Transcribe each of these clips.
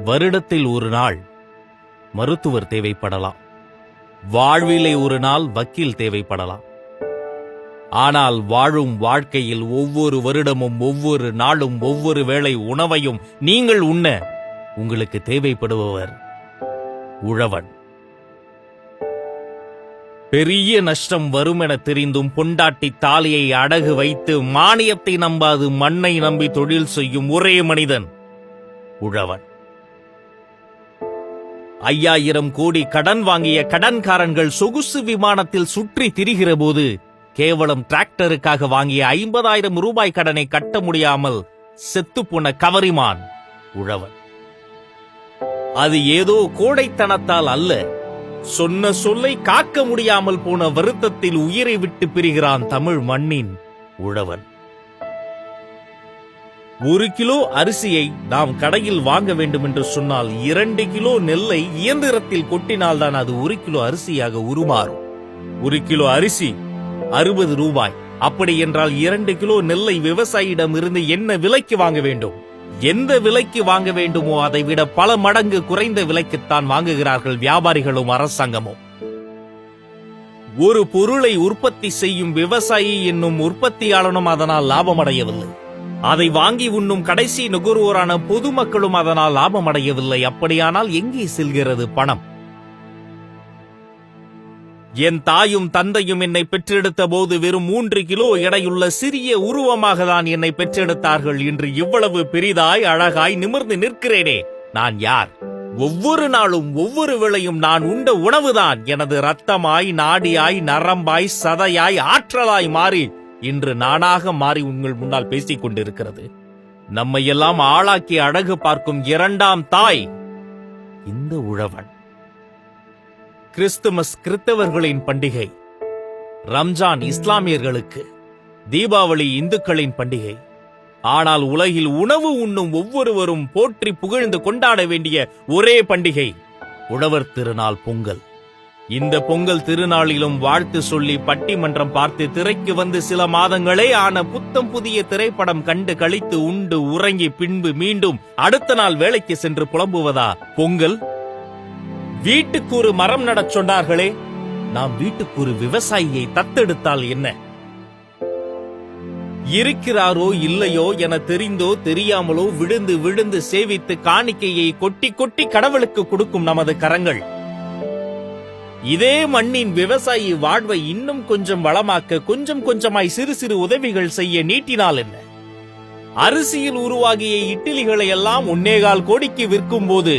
வருடத்தில் ஒரு நாள் மருத்துவர் தேவைப்படலாம், வாழ்விலே ஒரு நாள் வக்கீல் தேவைப்படலாம். ஆனால் வாழும் வாழ்க்கையில் ஒவ்வொரு வருடமும் ஒவ்வொரு நாளும் ஒவ்வொரு வேளை உணவையும் நீங்கள் உண்ண உங்களுக்கு தேவைப்படுபவர் உழவன். பெரிய நஷ்டம் வரும் என தெரிந்தும் பொண்டாட்டி தாலியை அடகு வைத்து மானியத்தை நம்பாது மண்ணை நம்பி தொழில் செய்யும் ஒரே மனிதன் உழவன். 5000 கோடி கடன் வாங்கிய கடன்காரன்கள் சொகுசு விமானத்தில் சுற்றி திரிகிற போது கேவலம் டிராக்டருக்காக வாங்கிய 50,000 ரூபாய் கடனை கட்ட முடியாமல் செத்துப்போன கவரிமான் உழவன். அது ஏதோ கோடைத்தனத்தால் அல்ல, சொன்ன சொல்லை காக்க முடியாமல் போன வருத்தத்தில் உயிரை விட்டு பிரிகிறான் தமிழ் மண்ணின் உழவன். 1 கிலோ அரிசியை நாம் கடையில் வாங்க வேண்டும் என்று சொன்னால் 2 கிலோ நெல்லை இயந்திரத்தில் கொட்டினால்தான் அது 1 கிலோ அரிசியாக உருமாறும். 1 கிலோ அரிசி 60 ரூபாய். அப்படி என்றால் 2 கிலோ நெல்லை விவசாயியிடம் இருந்து என்ன விலைக்கு வாங்க வேண்டும்? எந்த விலைக்கு வாங்க வேண்டுமோ அதை விட பல மடங்கு குறைந்த விலைக்குத்தான் வாங்குகிறார்கள் வியாபாரிகளும் அரசாங்கமும். ஒரு பொருளை உற்பத்தி செய்யும் விவசாயி என்னும் உற்பத்தியாளனும் அதனால் லாபமடையவில்லை. அதை வாங்கி உண்ணும் கடைசி நுகர்வோரான பொதுமக்களும் அதனால் லாபமடையவில்லை. அப்படியானால் எங்கே செல்கிறது பணம்? என் தாயும் தந்தையும் என்னை பெற்றெடுத்த போது வெறும் 3 கிலோ எடையுள்ள சிறிய உருவமாக தான் என்னை பெற்றெடுத்தார்கள். இன்று இவ்வளவு பெரிதாய் அழகாய் நிமிர்ந்து நிற்கிறேனே, நான் யார்? ஒவ்வொரு நாளும் ஒவ்வொரு வேளையும் நான் உண்ட உணவுதான் எனது ரத்தமாய் நாடியாய் நரம்பாய் சதையாய் ஆற்றலாய் மாறி இன்று நானாக மாறி உங்கள் முன்னால் பேசிக் கொண்டிருக்கிறது. நம்மையெல்லாம் ஆளாக்கி அழகு பார்க்கும் 2ஆம் தாய் இந்த உழவன். கிறிஸ்துமஸ் கிறித்தவர்களின் பண்டிகை, ரம்ஜான் இஸ்லாமியர்களுக்கு, தீபாவளி இந்துக்களின் பண்டிகை. ஆனால் உலகில் உணவு உண்ணும் ஒவ்வொருவரும் போற்றி புகழ்ந்து கொண்டாட வேண்டிய ஒரே பண்டிகை உழவர் திருநாள் பொங்கல். இந்த பொங்கல் திருநாளிலும் வாழ்த்து சொல்லி பட்டிமன்றம் பார்த்து திரைக்கு வந்து சில மாதங்களே ஆன புத்தம் புதிய திரைப்படம் கண்டு கழித்து உண்டு உறங்கி பின்பு மீண்டும் அடுத்த நாள் வேலைக்கு சென்று புலம்புவதா பொங்கல்? வீட்டுக்கு ஒரு மரம் நடச் சொன்னார்களே, நாம் வீட்டுக்கு ஒரு விவசாயியை தத்தெடுத்தால் என்ன? இருக்கிறாரோ இல்லையோ என தெரிந்தோ தெரியாமலோ விழுந்து விழுந்து சேவித்து காணிக்கையை கொட்டி கொட்டி கடவுளுக்கு கொடுக்கும் நமது கரங்கள் இதே மண்ணின் விவசாயி வாழ்வை இன்னும் கொஞ்சம் வளமாக்க கொஞ்சம் கொஞ்சமாய் சிறு சிறு உதவிகள் செய்ய நீட்டினால் என்ன? அரிசியில் உருவாகிய இட்லிகளை எல்லாம் 1.25 கோடிக்கு விற்கும் போது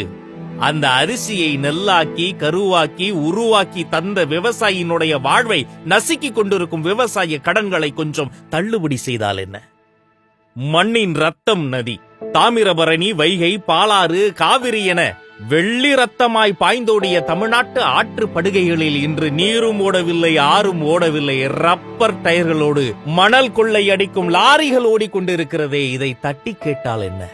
அந்த அரிசியை நெல்லாக்கி கருவாக்கி உருவாக்கி தந்த விவசாயினுடைய வாழ்வை நசுக்கிக் கொண்டிருக்கும் விவசாய கடன்களை கொஞ்சம் தள்ளுபடி செய்தால் என்ன? மண்ணின் ரத்தம் நதி தாமிரபரணி, வைகை, பாலாறு, காவிரி என வெள்ளி ரத்தமாய் பாய்ந்தோடிய தமிழ்நாட்டு ஆற்று படுகைகளில் இன்று நீரும் ஓடவில்லை, ஆறும் ஓடவில்லை. ரப்பர் டயர்களோடு மணல் கொள்ளை அடிக்கும் லாரிகள் ஓடிக்கொண்டிருக்கிறதே, இதை தட்டி கேட்டால் என்ன?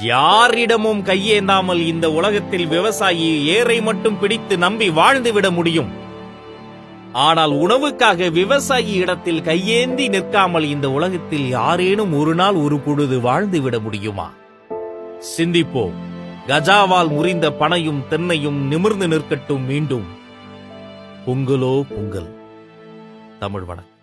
யாரிடமும் கையேந்தாமல் இந்த உலகத்தில் விவசாயி ஏரை மட்டும் பிடித்து நம்பி வாழ்ந்துவிட முடியும். ஆனால் உணவுக்காக விவசாயி இடத்தில் கையேந்தி நிற்காமல் இந்த உலகத்தில் யாரேனும் ஒரு நாள் ஒரு பொழுது வாழ்ந்துவிட முடியுமா? சிந்திப்போம். கஜாவால் முறிந்த பனையும் தென்னையும் நிமிர்ந்து நிற்கட்டும் மீண்டும். பொங்கலோ பொங்கல். தமிழ் வணக்கம்.